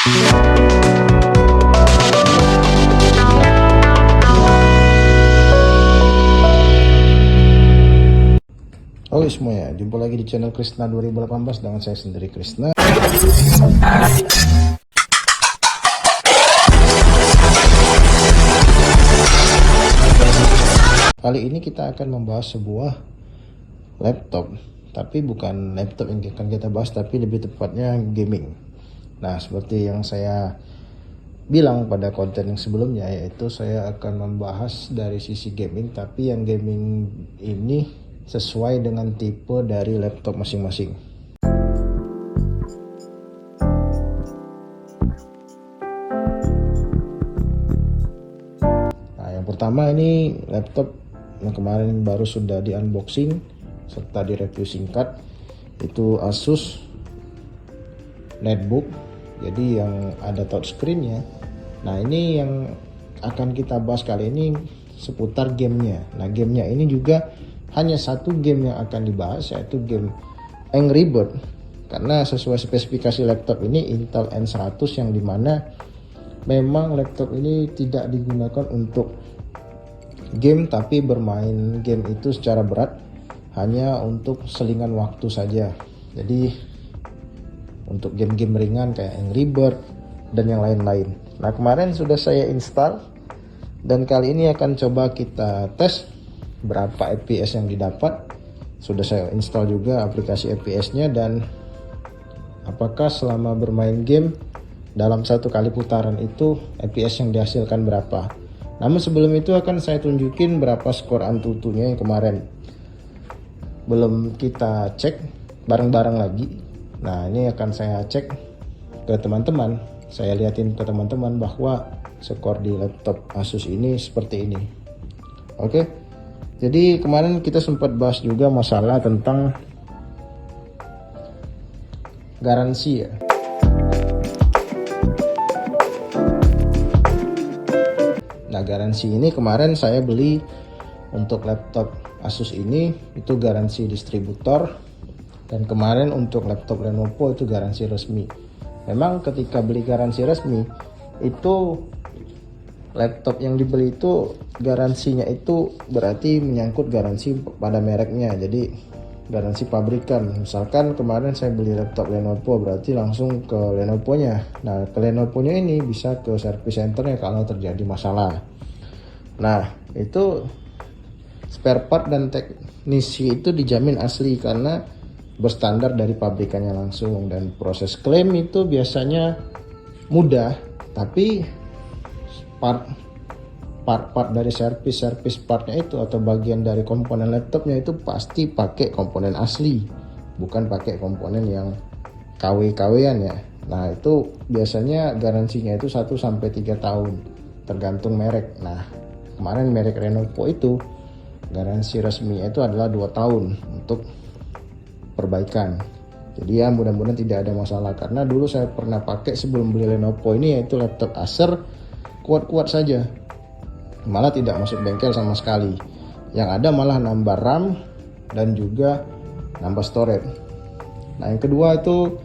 Halo semuanya, jumpa lagi di channel Krisna 2018 dengan saya sendiri Krisna. Kali ini kita akan membahas sebuah laptop, tapi bukan laptop yang akan kita bahas, tapi lebih tepatnya gaming. Nah, seperti yang saya bilang pada konten yang sebelumnya, yaitu saya akan membahas dari sisi gaming, tapi yang gaming ini sesuai dengan tipe dari laptop masing-masing. Nah, yang pertama ini laptop yang kemarin baru sudah di unboxing serta di review singkat, itu Asus Netbook, jadi yang ada touchscreen-nya. Nah, ini yang akan kita bahas kali ini seputar gamenya. Nah, gamenya ini juga hanya satu game yang akan dibahas, yaitu game Angry Bird, karena sesuai spesifikasi laptop ini Intel N100, yang dimana memang laptop ini tidak digunakan untuk game, tapi bermain game itu secara berat hanya untuk selingan waktu saja. Jadi untuk game-game ringan kayak Angry Bird dan yang lain-lain. Nah, kemarin sudah saya install dan kali ini akan coba kita tes berapa FPS yang didapat. Sudah saya install juga aplikasi FPS-nya, dan apakah selama bermain game dalam satu kali putaran itu FPS yang dihasilkan berapa. Namun sebelum itu akan saya tunjukin berapa skor Antutunya yang kemarin belum kita cek bareng-bareng lagi. Nah, ini akan saya cek ke teman-teman, saya liatin ke teman-teman bahwa skor di laptop Asus ini seperti ini. Oke. Jadi kemarin kita sempat bahas juga masalah tentang garansi ya. Nah, garansi ini kemarin saya beli untuk laptop Asus ini itu garansi distributor, dan kemarin untuk laptop Lenovo itu garansi resmi. Memang ketika beli garansi resmi itu laptop yang dibeli itu garansinya itu berarti menyangkut garansi pada mereknya, jadi garansi pabrikan. Misalkan kemarin saya beli laptop Lenovo, berarti langsung ke Lenovo-nya. Nah, ke Lenovo-nya ini bisa ke service centernya kalau terjadi masalah. Nah, itu spare part dan teknisi itu dijamin asli karena berstandar dari pabrikannya langsung, dan proses klaim itu biasanya mudah, tapi part dari service partnya itu atau bagian dari komponen laptopnya itu pasti pakai komponen asli, bukan pakai komponen yang KW-KW-an ya. Nah, itu biasanya garansinya itu 1-3 tahun tergantung merek. Nah, kemarin merek Lenovo itu garansi resminya itu adalah 2 tahun untuk perbaikan. Jadi ya mudah-mudahan tidak ada masalah, karena dulu saya pernah pakai sebelum beli Lenovo ini, yaitu laptop Acer, kuat-kuat saja, malah tidak masuk bengkel sama sekali. Yang ada malah nambah RAM dan juga nambah storage. Nah, yang kedua itu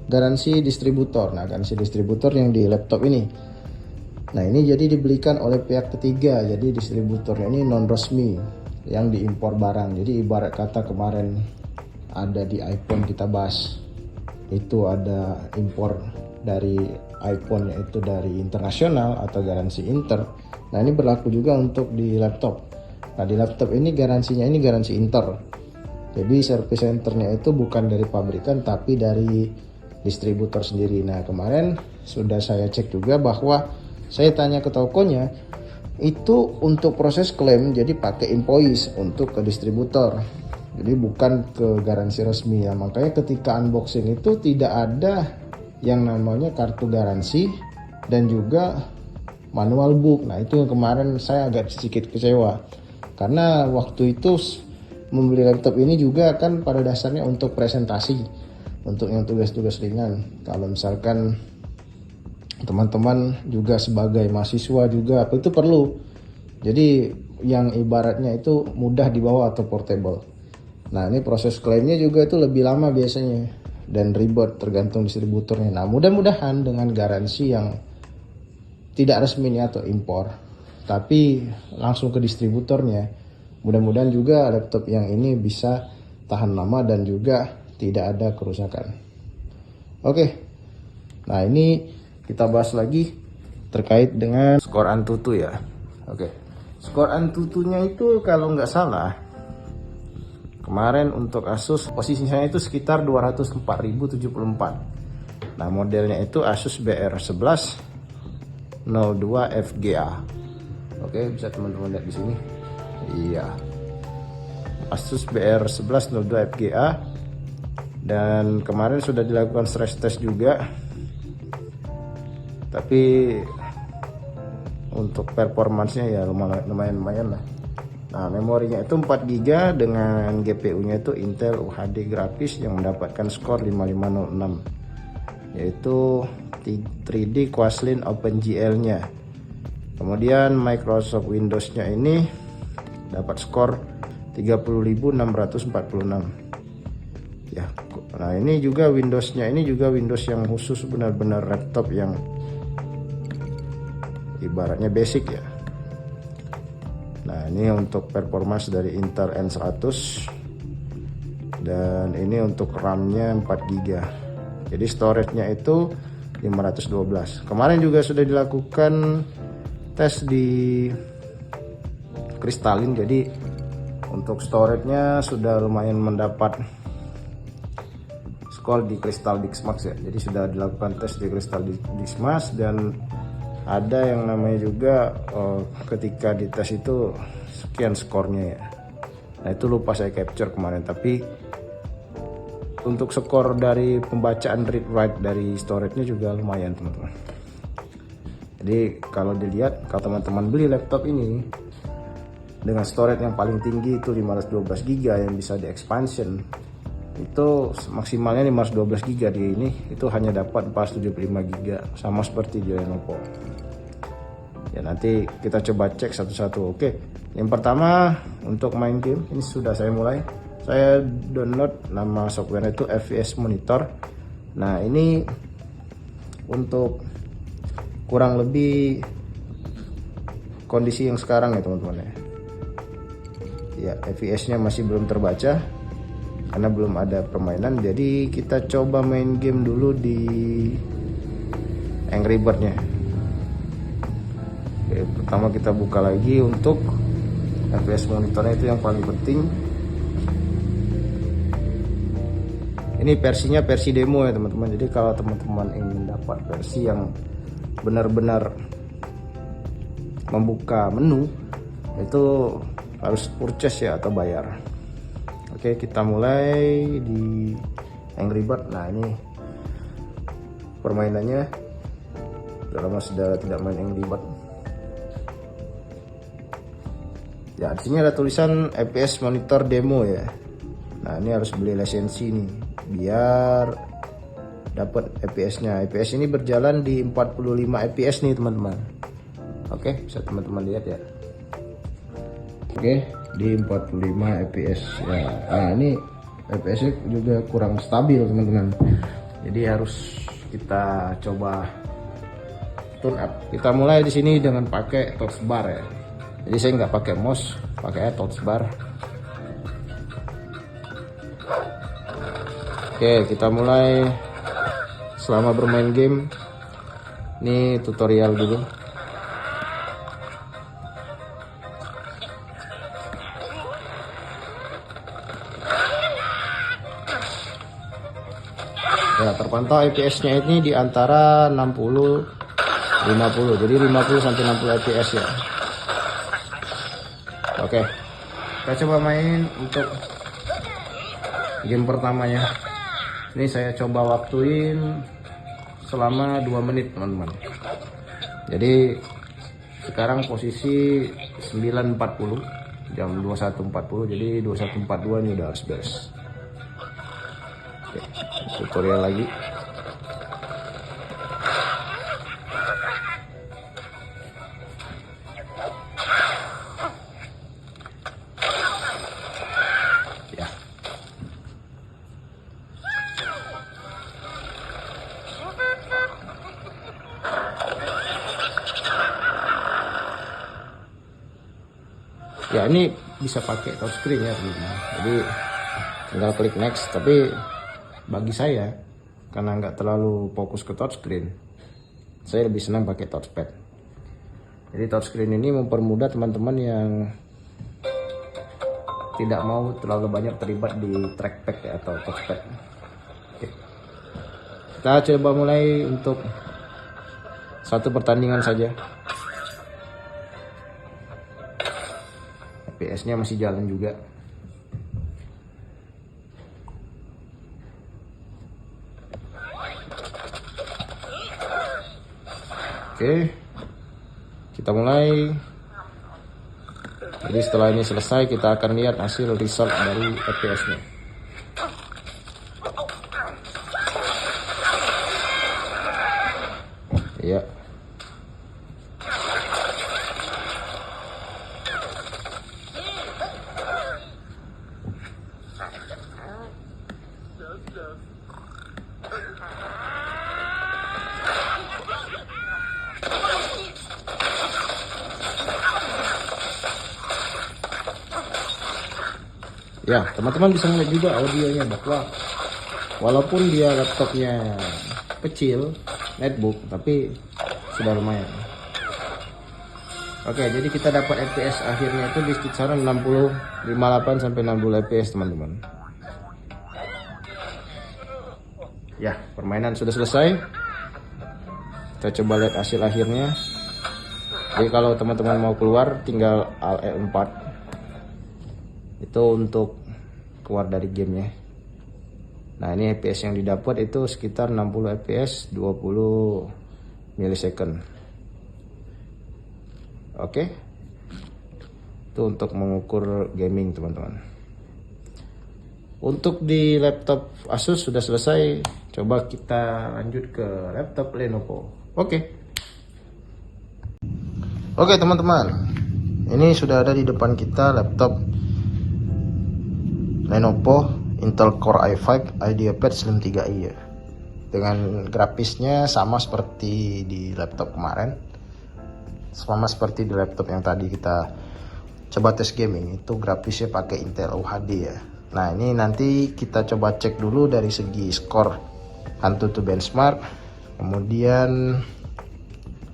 garansi distributor. Nah, garansi distributor yang di laptop ini, nah ini jadi dibelikan oleh pihak ketiga, jadi distributornya ini non resmi yang diimpor barang. Jadi ibarat kata kemarin ada di iPhone kita bahas, itu ada impor dari iPhone, yaitu dari internasional atau garansi inter. Nah, ini berlaku juga untuk di laptop. Nah, di laptop ini garansinya ini garansi inter, jadi service centernya itu bukan dari pabrikan tapi dari distributor sendiri. Nah, kemarin sudah saya cek juga bahwa saya tanya ke tokonya, itu untuk proses klaim jadi pakai invoice untuk ke distributor, jadi bukan ke garansi resmi ya. Makanya ketika unboxing itu tidak ada yang namanya kartu garansi dan juga manual book. Nah, itu yang kemarin saya agak sedikit kecewa, karena waktu itu membeli laptop ini juga kan pada dasarnya untuk presentasi, untuk yang tugas-tugas ringan. Kalau misalkan teman-teman juga sebagai mahasiswa juga apa itu perlu, jadi yang ibaratnya itu mudah dibawa atau portable. Nah, ini proses klaimnya juga itu lebih lama biasanya. dan ribet tergantung distributornya. Nah, mudah-mudahan dengan garansi yang tidak resmi ini atau impor, tapi langsung ke distributornya, mudah-mudahan juga laptop yang ini bisa tahan lama dan juga tidak ada kerusakan. Oke, nah ini kita bahas lagi terkait dengan skor Antutu ya. Oke, skor Antutunya itu kalau nggak salah kemarin untuk Asus posisinya itu sekitar 204.074. Nah, modelnya itu Asus BR11 02 FGA. Oke, bisa teman-teman lihat di sini. Iya, Asus BR11 02 FGA, dan kemarin sudah dilakukan stress test juga, tapi untuk performancenya ya lumayan lah. Nah, memorinya itu 4 GB dengan GPU-nya itu Intel UHD grafis yang mendapatkan skor 5506, yaitu 3D Quaslin OpenGL-nya. Kemudian Microsoft Windows-nya ini dapat skor 30.646. Ya, nah ini juga Windows-nya ini juga Windows yang khusus, benar-benar laptop yang ibaratnya basic ya. Nah, ini untuk performance dari Intel N100, dan ini untuk RAM-nya 4 GB. Jadi storage-nya itu 512. Kemarin juga sudah dilakukan tes di Crystalline, jadi untuk storage-nya sudah lumayan mendapat skor di Crystal Dixmax ya. Jadi sudah dilakukan tes di Crystal Dixmax, dan ada yang namanya juga ketika dites itu sekian skornya ya. Nah, itu lupa saya capture kemarin, tapi untuk skor dari pembacaan read write dari storage-nya juga lumayan teman-teman. Jadi kalau dilihat, kalau teman-teman beli laptop ini dengan storage yang paling tinggi itu 512 GB yang bisa di expansion, itu maksimalnya 512 GB. Di ini itu hanya dapat 475 GB, sama seperti di Lenovo. Ya, nanti kita coba cek satu-satu. Oke, yang pertama untuk main game ini sudah saya mulai. Saya download, nama software itu FPS Monitor. Nah, ini untuk kurang lebih kondisi yang sekarang ya teman-teman ya. Ya, FPS-nya masih belum terbaca karena belum ada permainan. Jadi kita coba main game dulu di Angry Bird-nya. Oke, pertama kita buka lagi untuk FPS monitornya, itu yang paling penting. Ini versinya versi demo ya teman-teman. Jadi kalau teman-teman ingin dapat versi yang benar-benar membuka menu, itu harus purchase ya atau bayar. Oke, kita mulai di Angry Bird. Nah, ini permainannya. Udah lama sudah tidak main Angry Bird. Ya, di sini ada tulisan FPS monitor demo ya. Nah, ini harus beli lisensi nih biar dapat FPS-nya. FPS ini berjalan di 45 FPS nih teman-teman. Oke, bisa teman-teman lihat ya. Oke, di 45 FPS ya. Nah, ini FPS-nya juga kurang stabil teman-teman. Jadi harus kita coba tune up. Kita mulai di sini dengan pakai touch bar ya. Jadi saya nggak pakai mouse, pakai touch bar. Oke, kita mulai. Selama bermain game, ini tutorial dulu. Ya, terpantau FPS-nya ini di antara 60 50. Jadi 50 sampai 60 FPS ya. Oke. Kita coba main untuk game pertamanya. Ini saya coba waktuin selama 2 menit teman-teman. Jadi sekarang posisi 9.40, jam 21.40. Jadi 21.42 ini udah harus beres. Oke, tutorial lagi. Ya ini bisa pakai touchscreen ya teman-teman, jadi tinggal klik next. Tapi bagi saya, karena nggak terlalu fokus ke touchscreen, saya lebih senang pakai touchpad. Jadi touchscreen ini mempermudah teman-teman yang tidak mau terlalu banyak terlibat di trackpad ya, atau touchpad. Oke. Kita coba mulai untuk satu pertandingan saja. FPS-nya masih jalan juga. Oke, kita mulai. Jadi setelah ini selesai, kita akan lihat hasil result dari FPS-nya. Ya. Ya, teman-teman bisa melihat juga audionya bahwa walaupun dia laptopnya kecil, netbook, tapi sudah lumayan. Oke, jadi kita dapat FPS akhirnya itu di kisaran 58 sampai 60 FPS teman-teman. Ya, permainan sudah selesai. Kita coba lihat hasil akhirnya. Jadi kalau teman-teman mau keluar, tinggal Alt F4. Itu untuk keluar dari gamenya. Nah, ini FPS yang didapat itu sekitar 60 FPS 20 millisecond. Oke. Itu untuk mengukur gaming teman-teman. Untuk di laptop Asus sudah selesai. Coba kita lanjut ke laptop Lenovo. Oke teman-teman, ini sudah ada di depan kita laptop Lenovo Intel Core i5 IdeaPad Slim 3i ya. Dengan grafisnya sama seperti di laptop kemarin, sama seperti di laptop yang tadi kita coba tes gaming, itu grafisnya pakai Intel UHD ya. Nah, ini nanti kita coba cek dulu dari segi skor AnTuTu benchmark, kemudian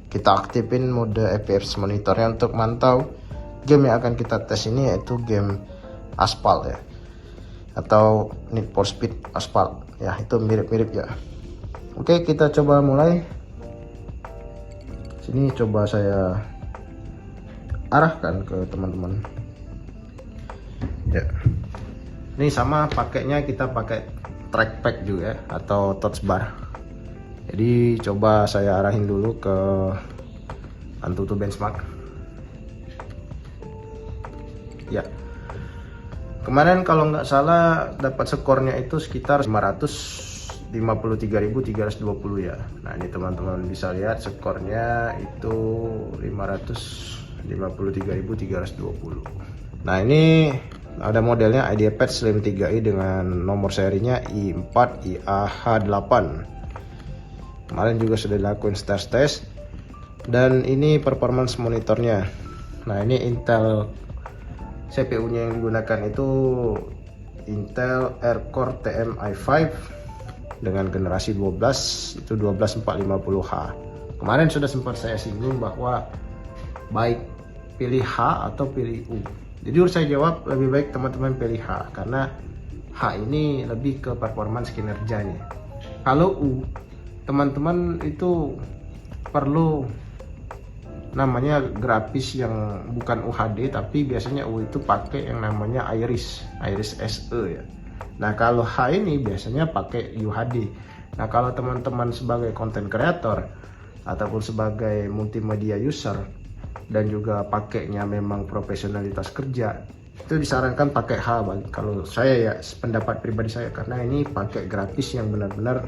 kita aktifin mode FPS monitornya untuk mantau game yang akan kita tes ini, yaitu game Asphalt ya, atau Need for Speed Asphalt ya, itu mirip-mirip ya. Oke, kita coba mulai. Sini coba saya arahkan ke teman-teman ya. Ini sama pakainya, kita pakai trackpad juga atau touch bar. Jadi coba saya arahin dulu ke AnTuTu benchmark ya. Kemarin kalau nggak salah dapat skornya itu sekitar 553.320 ya. Nah, ini teman-teman bisa lihat skornya itu 553.320. Nah, ini ada modelnya IdeaPad Slim 3i dengan nomor serinya i4IAH8. Kemarin juga sudah dilakukan stress test, dan ini performance monitornya. Nah, ini Intel CPU-nya yang digunakan itu Intel Air Core TM i5 dengan generasi 12, itu 12450H. Kemarin sudah sempat saya singgung bahwa baik pilih H atau pilih U. Jujur saya jawab lebih baik teman-teman pilih H, karena H ini lebih ke performance kinerjanya. Kalau U, teman-teman itu perlu namanya grafis yang bukan UHD, tapi biasanya U itu pakai yang namanya Iris SE ya. Nah, kalau H ini biasanya pakai UHD. Nah, kalau teman-teman sebagai content creator ataupun sebagai multimedia user dan juga pakainya memang profesionalitas kerja, itu disarankan pakai H. Kalau saya ya, pendapat pribadi saya, karena ini pakai grafis yang benar-benar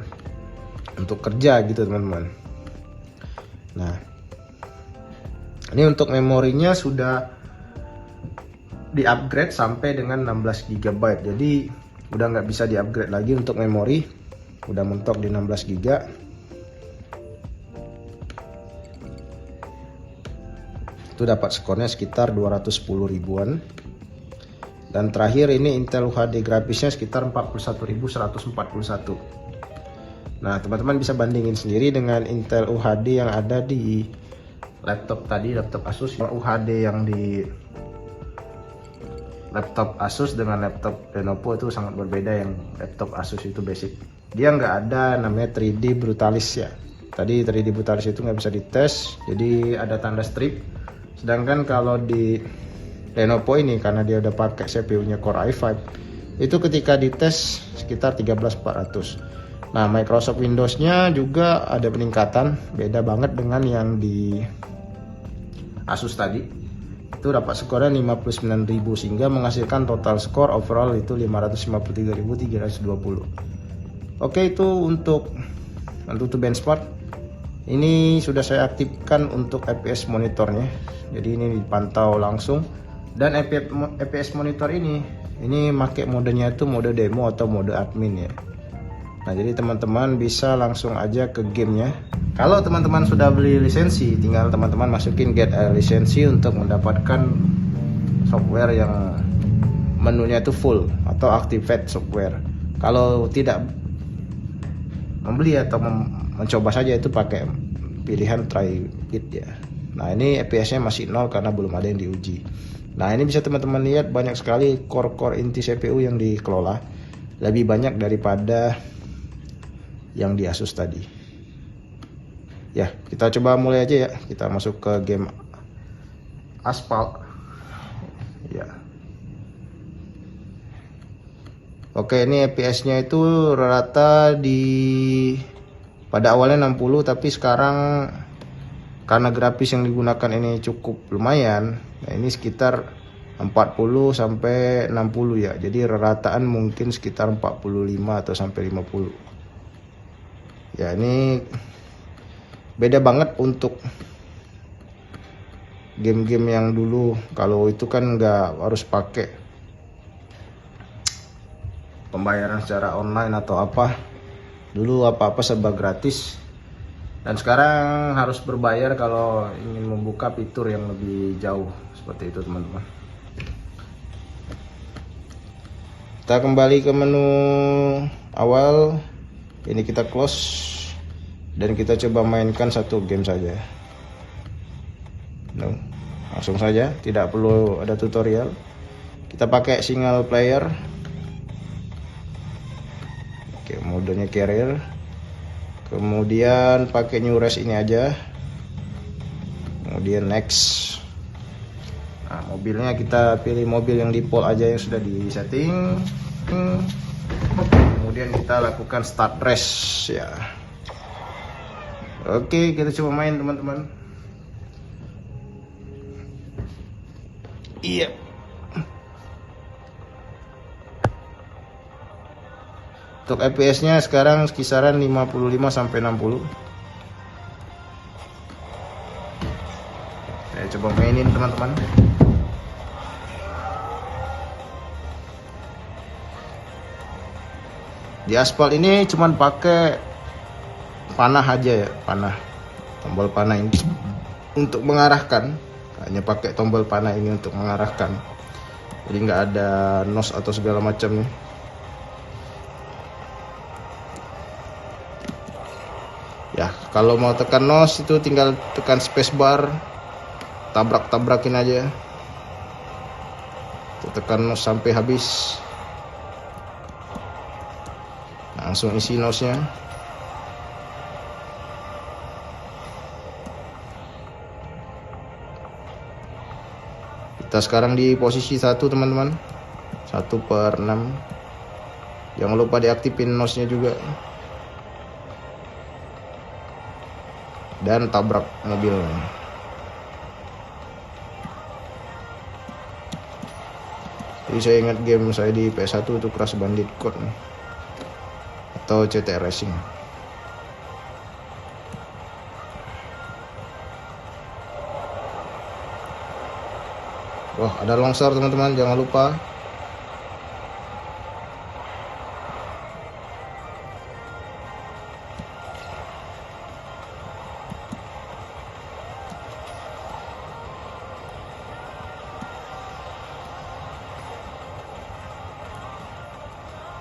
untuk kerja gitu teman-teman. Nah, ini untuk memorinya sudah di upgrade sampai dengan 16 GB, jadi udah nggak bisa di upgrade lagi untuk memori, udah mentok di 16 GB. Itu dapat skornya sekitar 210 ribuan. Dan terakhir ini Intel UHD grafisnya sekitar 41.141. Nah, teman-teman bisa bandingin sendiri dengan Intel UHD yang ada di laptop tadi, laptop Asus. UHD yang di laptop Asus dengan laptop Lenovo itu sangat berbeda. Yang laptop Asus itu basic, dia nggak ada namanya 3D Brutalis ya. Tadi 3D Brutalis itu nggak bisa dites, jadi ada tanda strip. Sedangkan kalau di Lenovo ini, karena dia udah pakai CPU-nya Core i5, itu ketika dites sekitar 13400. Nah, Microsoft Windows-nya juga ada peningkatan, beda banget dengan yang di Asus tadi. Itu dapat skornya 59.000 sehingga menghasilkan total skor overall itu 553.320. Oke, itu untuk benchmark. Ini sudah saya aktifkan untuk FPS monitornya, jadi ini dipantau langsung. Dan FPS monitor ini pakai modenya itu mode demo atau mode admin ya. Nah, jadi teman-teman bisa langsung aja ke gamenya. Kalau teman-teman sudah beli lisensi, tinggal teman-teman masukin get a lisensi untuk mendapatkan software yang menunya itu full atau activate software. Kalau tidak membeli atau mencoba saja, itu pakai pilihan try it ya. Nah, ini FPS-nya masih 0 karena belum ada yang diuji. Nah, ini bisa teman-teman lihat banyak sekali core inti CPU yang dikelola, lebih banyak daripada yang di Asus tadi. Ya, kita coba mulai aja ya. Kita masuk ke game Asphalt. Ya. Oke, ini FPS-nya itu rata pada awalnya 60, tapi sekarang karena grafis yang digunakan ini cukup lumayan. Nah, ini sekitar 40 sampai 60 ya. Jadi rata-rataan mungkin sekitar 45 atau sampai 50. Ya, ini beda banget untuk game-game yang dulu. Kalau itu kan nggak harus pakai pembayaran secara online atau apa. Dulu apa-apa serba gratis. Dan sekarang harus berbayar kalau ingin membuka fitur yang lebih jauh. Seperti itu teman-teman. Kita kembali ke menu awal. Ini kita close dan kita coba mainkan satu game saja. No, langsung saja, tidak perlu ada tutorial. Kita pakai single player. Oke, modenya carrier. Kemudian pakai new race ini aja. Kemudian next. Nah, mobilnya kita pilih mobil yang default aja yang sudah di setting. Kemudian kita lakukan start race ya. Oke, kita coba main teman-teman. Iya. Untuk FPS-nya sekarang kisaran 55 sampai 60. Saya coba mainin teman-teman. Di Asphalt ini cuman pakai panah aja ya, tombol panah ini untuk mengarahkan, hanya pakai tombol panah ini untuk mengarahkan, jadi nggak ada nos atau segala macam nih. Ya, kalau mau tekan nos itu tinggal tekan spacebar, tabrak-tabrakin aja, tekan nos sampai habis, langsung isi nosnya. Kita sekarang di posisi 1 teman-teman, 1/6. Jangan lupa diaktifin nosnya juga dan tabrak mobil. Jadi saya ingat game saya di PS1 itu Crash Bandicoot atau CTR Racing. Wah, ada longsor teman-teman, jangan lupa.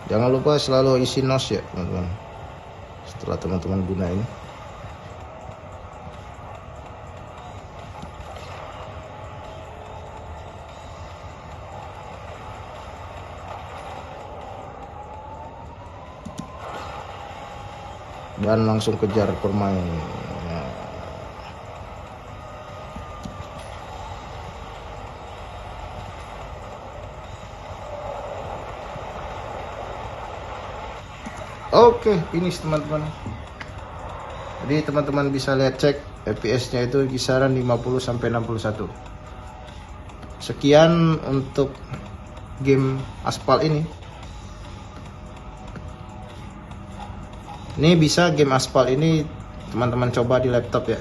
Jangan lupa selalu isi nos ya teman-teman setelah teman-teman gunain. Dan langsung kejar permain. Oke, finish teman-teman. Jadi teman-teman bisa lihat cek FPS-nya itu kisaran 50 sampai 61. Sekian untuk game Aspal ini. Ini bisa game Aspal ini teman-teman coba di laptop ya.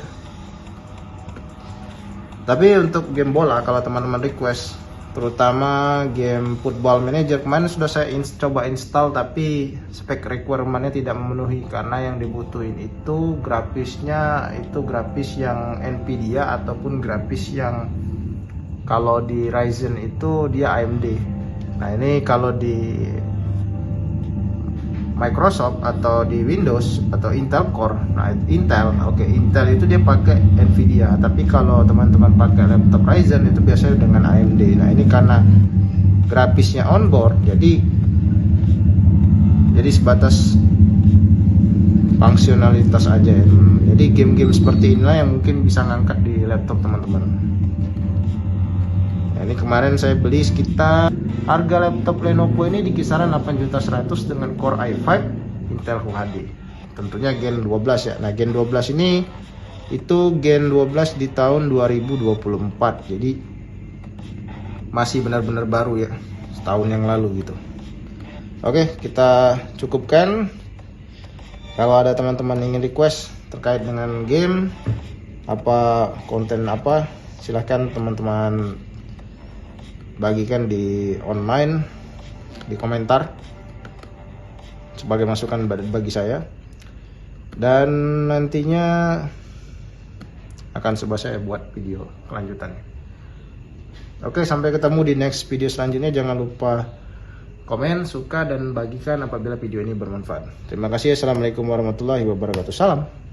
Tapi untuk game bola kalau teman-teman request, terutama game Football Manager, kemarin sudah saya coba install tapi spek requirementnya tidak memenuhi karena yang dibutuhin itu grafisnya itu grafis yang Nvidia ataupun grafis yang kalau di Ryzen itu dia AMD. Nah ini kalau di Microsoft atau di Windows atau Intel Core, nah Intel itu dia pakai Nvidia, tapi kalau teman-teman pakai laptop Ryzen itu biasanya dengan AMD. Nah ini karena grafisnya onboard, jadi sebatas fungsionalitas aja ya. Jadi game-game seperti inilah yang mungkin bisa ngangkat di laptop teman-teman. Nah, ini kemarin saya beli sekitar harga laptop Lenovo ini di kisaran 8.100.000 dengan Core i5 Intel UHD. Tentunya Gen 12 ya. Nah, Gen 12 ini itu Gen 12 di tahun 2024. Jadi masih benar-benar baru ya. Setahun yang lalu gitu. Oke, kita cukupkan. Kalau ada teman-teman ingin request terkait dengan game apa, konten apa, silahkan teman-teman bagikan di online, di komentar sebagai masukan bagi saya, dan nantinya akan coba saya buat video kelanjutannya. Oke, sampai ketemu di next video selanjutnya. Jangan lupa komen, suka, dan bagikan apabila video ini bermanfaat. Terima kasih. Assalamualaikum warahmatullahi wabarakatuh. Salam.